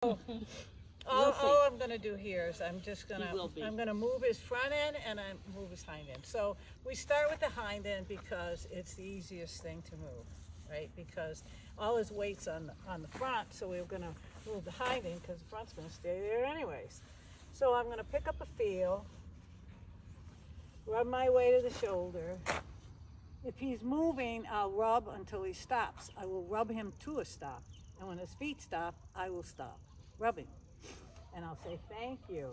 All I'm gonna do here is I'm will be. gonna move his front end and I move his hind end. So we start with the hind end because it's the easiest thing to move, right? Because all his weight's on the front, so we're gonna move the hind end because the front's gonna stay there anyways. So I'm gonna pick up a feel, rub my way to the shoulder. If he's moving, I'll rub until he stops. I will rub him to a stop. And when his feet stop, I will stop rubbing. And I'll say, thank you.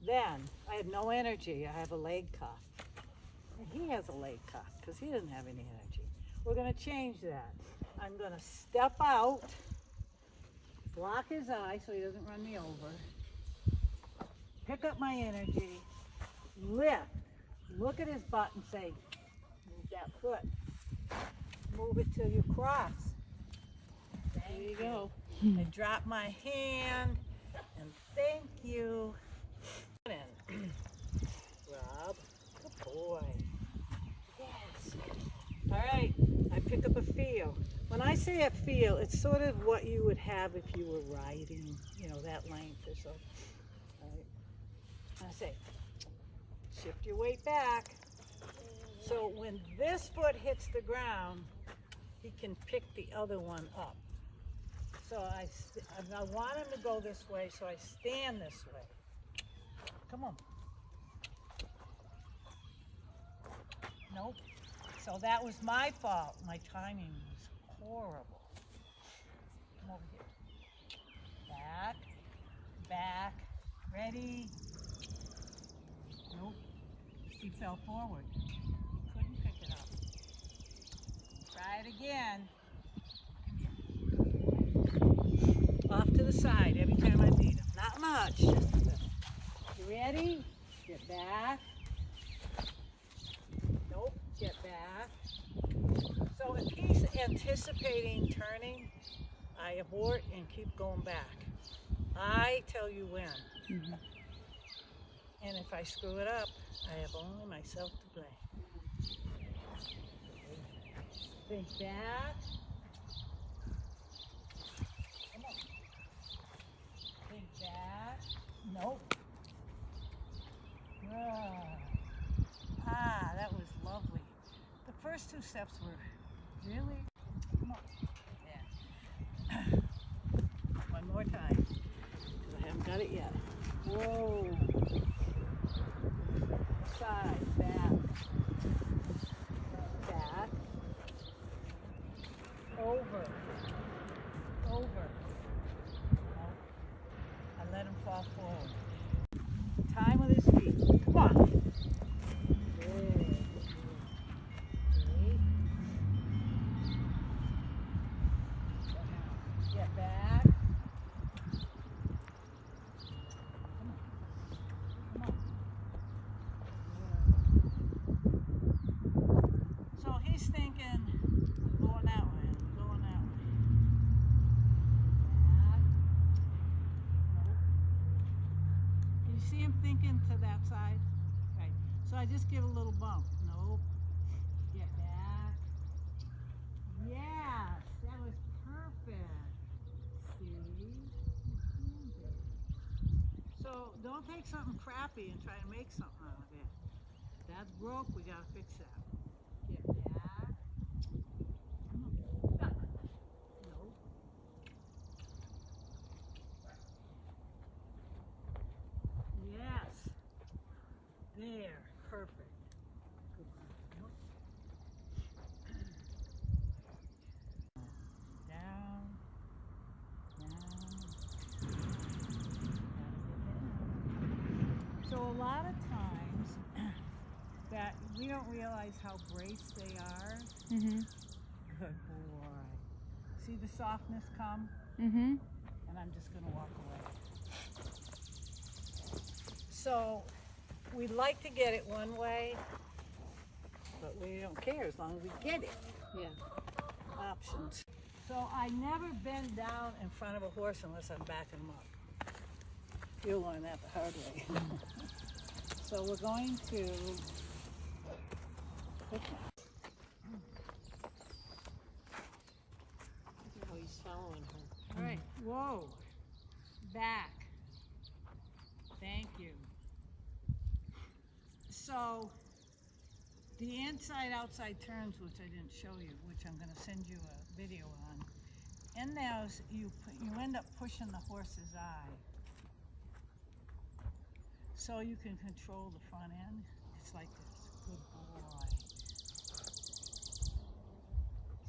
Then I have no energy. I have a leg cuff. And he has a leg cuff because he doesn't have any energy. We're going to change that. I'm going to step out, block his eye so he doesn't run me over, pick up my energy, lift, look at his butt and say, move that foot. Move it till you cross. There you go. I drop my hand and thank you. Rob, good boy. Yes. All right, I pick up a feel. When I say a feel, it's sort of what you would have if you were riding, that length or so. All right. I say, shift your weight back. So when this foot hits the ground, he can pick the other one up. So I want him to go this way, so I stand this way. Come on. Nope. So that was my fault. My timing was horrible. Come over here. Back, back, ready. Nope. He fell forward. He couldn't pick it up. Try it again. Off to the side every time I beat him. Not much, just a bit. You ready? Get back. Nope, get back. So if he's anticipating turning, I abort and keep going back. I tell you when. Mm-hmm. And if I screw it up, I have only myself to blame. Think back. Come on. Think back. Nope. That was lovely. The first two steps were really, come on. Yeah. One more time, because I haven't got it yet. Whoa. Side, back. Back. Over. Over. I let him fall forward. Time with his feet. Come on. Good. Get back. Come on. Come on. So he's thinking, I'm going that way, I'm going that way. Back. Nope. You see him thinking to that side? Right. So I just give a little bump. Nope. Get back. Yes, that was perfect. See? So don't take something crappy and try to make something out of it. That's broke, we gotta fix that. Get back. Come on. Nope. Yes. There. Perfect. Good. Nope. Down. So a lot of times that we don't realize how braced they are. Mm-hmm. Good boy. See the softness come? Mm-hmm. And I'm just going to walk away. So we like to get it one way, but we don't care as long as we get it. Yeah. Options. So I never bend down in front of a horse unless I'm backing him up. You'll learn that the hard way. So we're going to put Oh, he's following her. all right. Whoa. back. Thank you. So the inside-outside turns, which I didn't show you, which I'm going to send you a video on. In those, you end up pushing the horse's eye, so you can control the front end. It's like this. Good boy.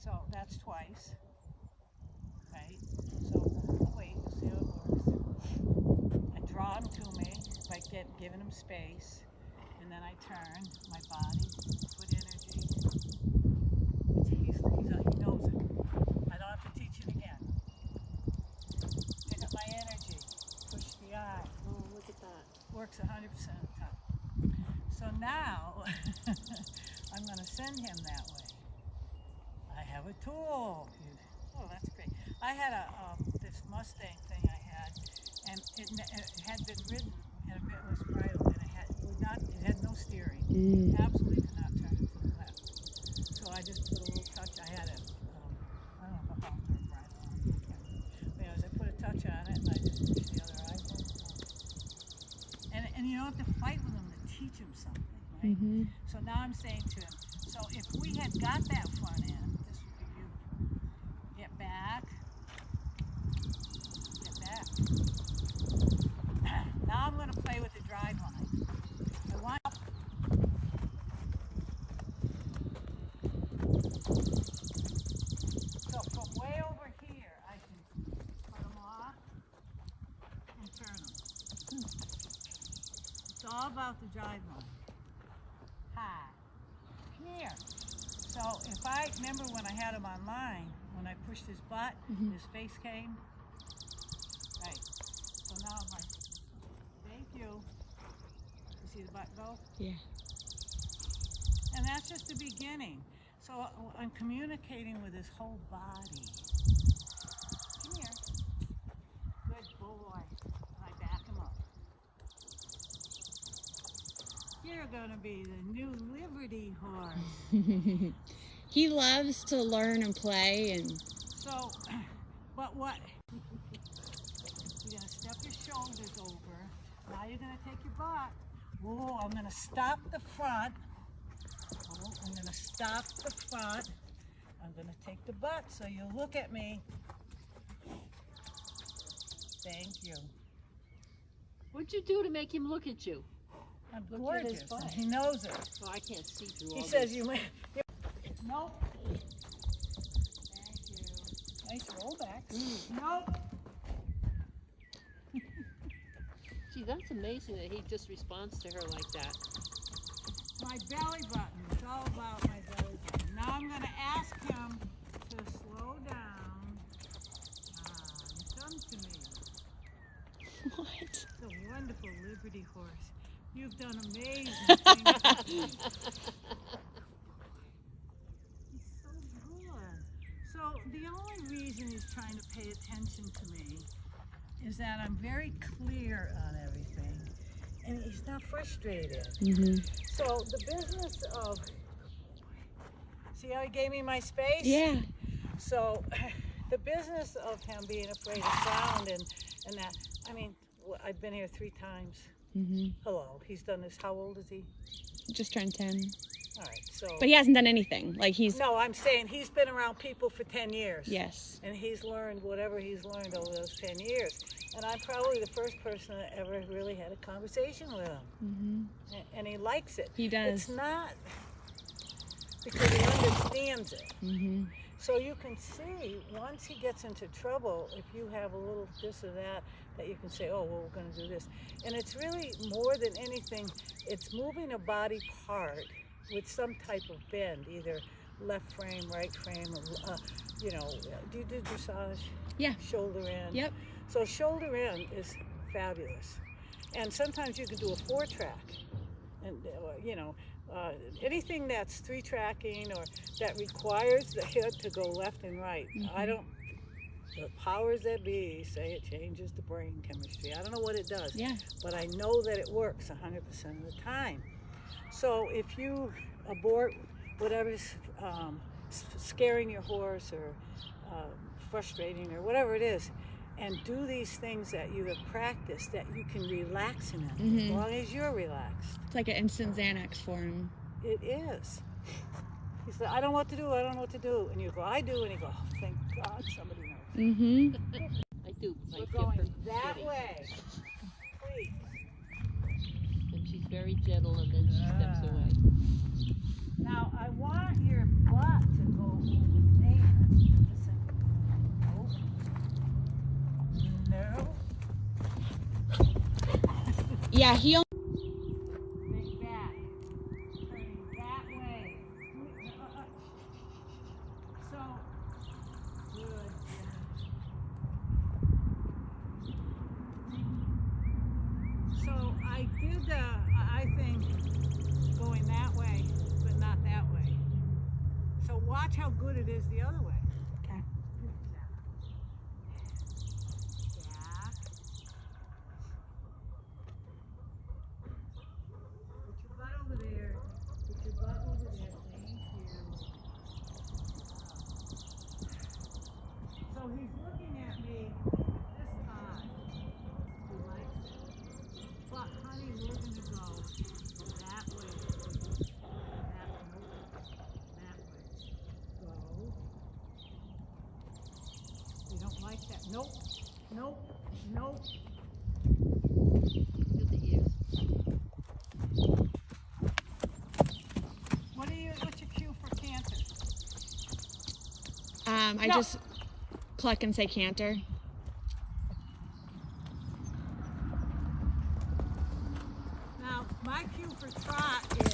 So that's twice, right? So wait, see how it works. I draw him to me by giving him space, and then I turn my body, put energy. He knows it. I don't have to teach it again. Pick up my energy, push the eye. Oh, look at that. Works 100% of the time. So now I'm going to send him that way. I have a tool. Oh, that's great. I had this Mustang thing I had, and it had been ridden and a bit was bridled, and it had no steering. Absolutely could not turn it to the left. So I just put a little touch. I had I don't know if a halter or bridle on it. Anyways, I put a touch on it, and I just pushed the other eye. And you don't have to fight with him to teach him something, right? So now I'm saying to him, so if we had got that front end, this would be beautiful. Get back. Get back. Now I'm going to play with the drive line. I want so from way over here, I can cut them off and turn them. It's all about the drive line. Hi. Come here. So if I remember when I had him online, when I pushed his butt, his face came. Right. So now I'm like, thank you. You see the butt go? Yeah. And that's just the beginning. So I'm communicating with his whole body. Come here. Good boy. And I back him up. You're gonna be the new Liberty horse. He loves to learn and play, and So, but what? You're gonna step your shoulders over. Now you're gonna take your butt. Oh, I'm gonna stop the front. Oh, I'm gonna stop the front. I'm gonna take the butt so you look at me. Thank you. What'd you do to make him look at you? I'm Look at his gorgeous. butt. He knows it. Oh, I can't see through all He this. says you might. Nope. Thank you. Nice rollbacks. Nope. Gee, that's amazing that he just responds to her like that. My belly button. It's all about my belly button. Now I'm going to ask him to slow down. Come to me. what? It's a wonderful Liberty horse. You've done amazing things. He's so good. So the only reason he's trying to pay attention to me is that I'm very clear on everything, and he's not frustrated. So the business of, see how he gave me my space? Yeah. So the business of him being afraid of sound and that, I mean, I've been here 3 times. Hello, he's done this. How old is he? Just turned 10. All right, so. But he hasn't done anything. Like he's. No, I'm saying he's been around people for 10 years. Yes. And he's learned whatever he's learned over those 10 years. And I'm probably the first person that ever really had a conversation with him. And he likes it. He does. It's not because he understands it. So you can see, once he gets into trouble, if you have a little this or that you can say, oh, well, we're going to do this. And it's really more than anything, it's moving a body part with some type of bend, either left frame, right frame, or, you know, do you do dressage? Yeah. Shoulder in. Yep. So shoulder in is fabulous. And sometimes you can do a 4-track. And, you know, anything that's 3-tracking or that requires the head to go left and right. I don't, the powers that be say it changes the brain chemistry. I don't know what it does. Yeah. But I know that it works 100% of the time. So if you abort whatever's scaring your horse or frustrating or whatever it is, and do these things that you have practiced that you can relax in it, as Mhm. long as you're relaxed. It's like an instant Xanax for him. It is. He said, I don't know what to do, I don't know what to do. And you go, I do, and you go, oh, thank God somebody knows. Mm-hmm. I do. I We're give going her that kitty, way. Please. and she's very gentle, and then she steps Ah. away. Now, I want your butt to go over there. Listen. No. Yeah, he only. Big back. Turning that way. So, good. So, I did, I think, going that way, but not that way. So, watch how good it is the other way. Okay. Back. Put your butt over there. Put your butt over there. Thank you. So he's looking at me this high. He likes it. But honey, we're gonna go that way. That way. Go. You don't like that? Nope. Nope. Nope. Feel the ears. What's your cue for canter? I No. just cluck and say canter. Now, my cue for trot is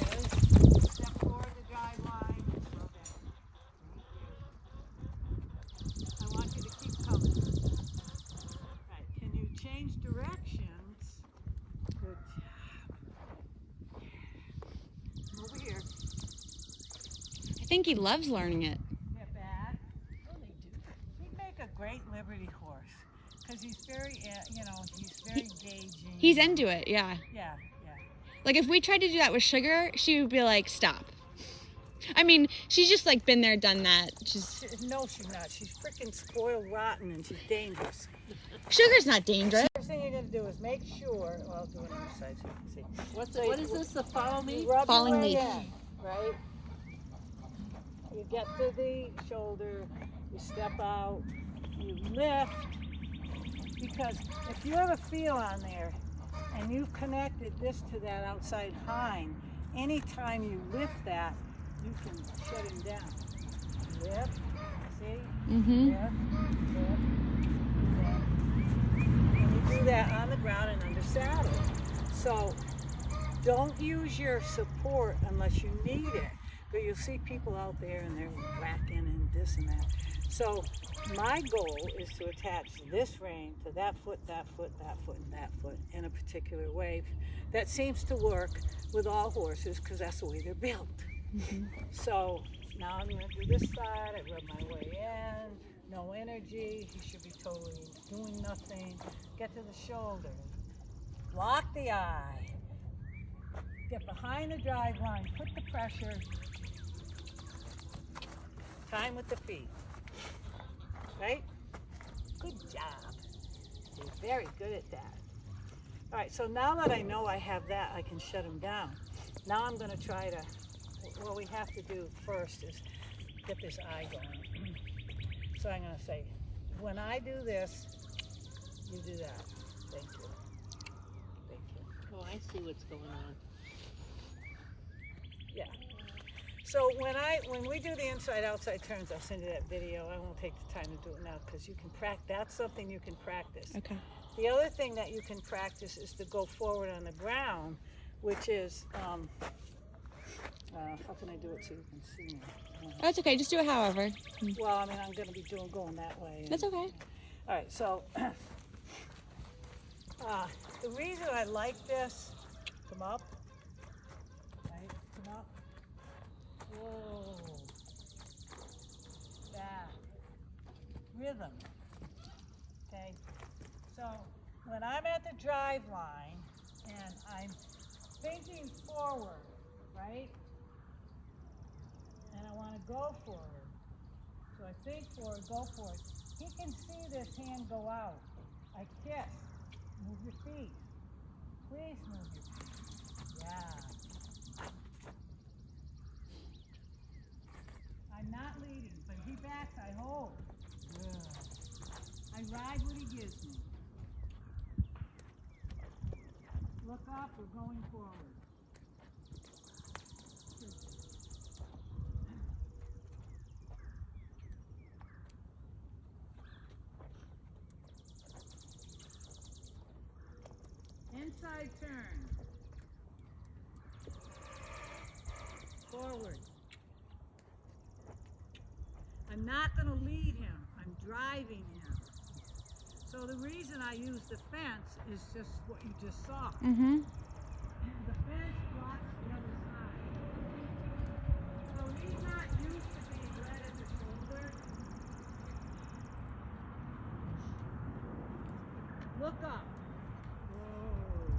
step forward the drive line and slow down. I want you to keep coming. Right. Can you change directions? Good job. Over here. I think he loves learning it. Get back. Oh, they do. He'd make a great Liberty horse because he's very, he's very gauging. He's into it, yeah. Yeah. Like if we tried to do that with Sugar, she would be like, stop. I mean, she's just like been there, done that. No, she's not. She's freaking spoiled rotten and she's dangerous. Sugar's not dangerous. First thing you're going to do is make sure, well, I'll do it on the side so you can see. What is this? The follow me? You rub Falling your way leaf. in, right? You get to the shoulder, you step out, you lift, because if you have a feel on there and you've connected this to that outside hind, anytime you lift that, you can shut him down. Lift, see? Mm-hmm. Lift. And you do that on the ground and under saddle. So don't use your support unless you need it. But you'll see people out there and they're whacking and this and that. So my goal is to attach this rein to that foot, that foot, that foot, and that foot in a particular way. That seems to work with all horses because that's the way they're built. Mm-hmm. So now I'm going to do this side. I rub my way in. No energy. He should be totally doing nothing. Get to the shoulder. Lock the eye. Get behind the drive line. Put the pressure. Time with the feet. Right? Good job. You're very good at that. All right, so now that I know I have that, I can shut him down. Now I'm going to try to, what we have to do first is get this eye going. So I'm going to say, when I do this, you do that. Thank you. Thank you. Oh, I see what's going on. Yeah. So when we do the inside-outside turns, I'll send you that video. I won't take the time to do it now because you can practice. That's something you can practice. Okay. The other thing that you can practice is to go forward on the ground, which is, how can I do it so you can see me? That's okay. Just do it however. Well, I mean, I'm going to be going that way. That's okay. All right, so the reason I like this, come up, right, come up, whoa, back, rhythm, okay? So when I'm at the drive line and I'm thinking forward, right, and I want to go forward, so I think forward, go forward. He can see this hand go out. I kiss. Move your feet. Please move your feet. Yeah. I'm not leading, but he backs, I hold. Good. I ride what he gives me. Look up, we're going forward. Good. Inside turn. Forward. I'm not going to lead him. I'm driving him. So the reason I use the fence is just what you just saw. Mm-hmm. The fence blocks the other side. So he's not used to being led at the shoulder. Look up. Whoa.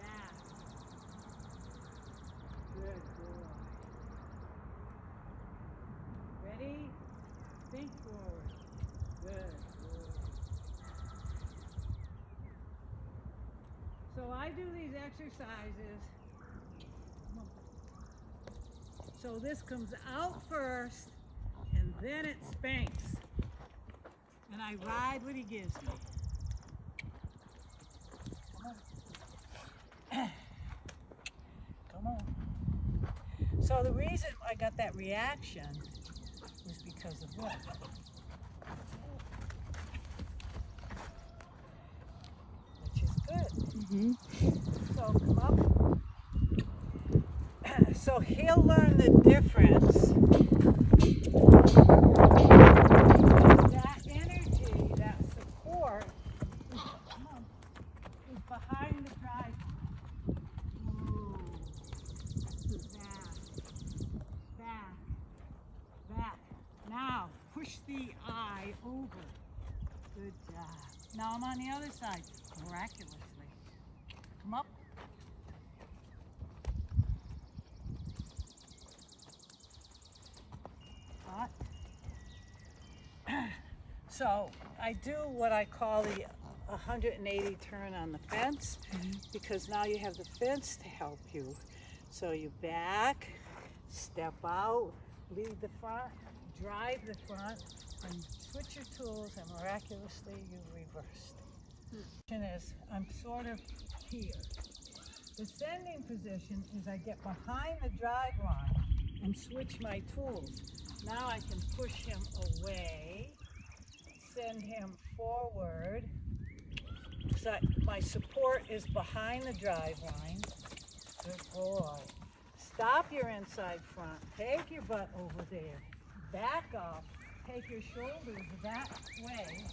Back. Good boy. Ready? Think forward. Good. So I do these exercises. So this comes out first, and then it spanks. And I ride what he gives me. Come on. Come on. So the reason I got that reaction was because of what? Which is good. Mm-hmm. So come up. So he'll learn the difference. That energy, that support is behind the drive. Ooh. Back. Back. Now push the eye over. Good job. Now I'm on the other side, miraculously. Come up. Hot. So I do what I call the 180 turn on the fence, because now you have the fence to help you. So you back, step out, lead the front, drive the front, and switch your tools, and miraculously you reversed. Is I'm sort of here. The sending position is I get behind the drive line and switch my tools. Now I can push him away, send him forward. So my support is behind the drive line. Good boy. Stop your inside front. Take your butt over there. Back off. Take your shoulders that way.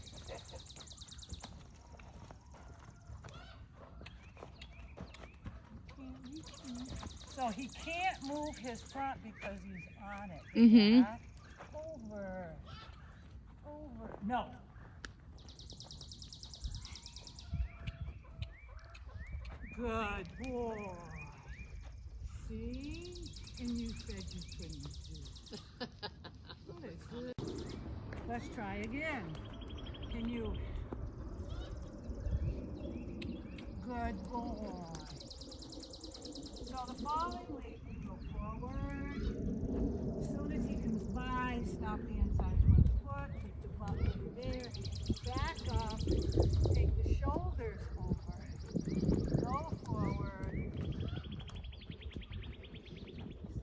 So he can't move his front because he's on it. Mm-hmm. Back, over, over. No. Good boy. See? And you said you couldn't do it. Good. Let's try again. Can you? Good boy. So the falling leap, you go forward. As soon as he comes by, stop the inside front foot, take the butt over there, back up, take the shoulders over, go forward,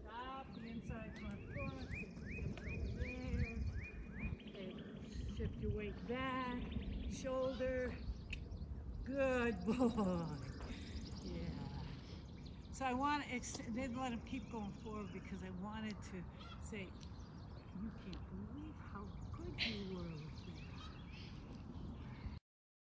stop the inside front foot, take the hips over there, okay, shift your weight back, shoulder, good boy. Yeah. So I didn't let him keep going forward because I wanted to say, you can't believe how good you were.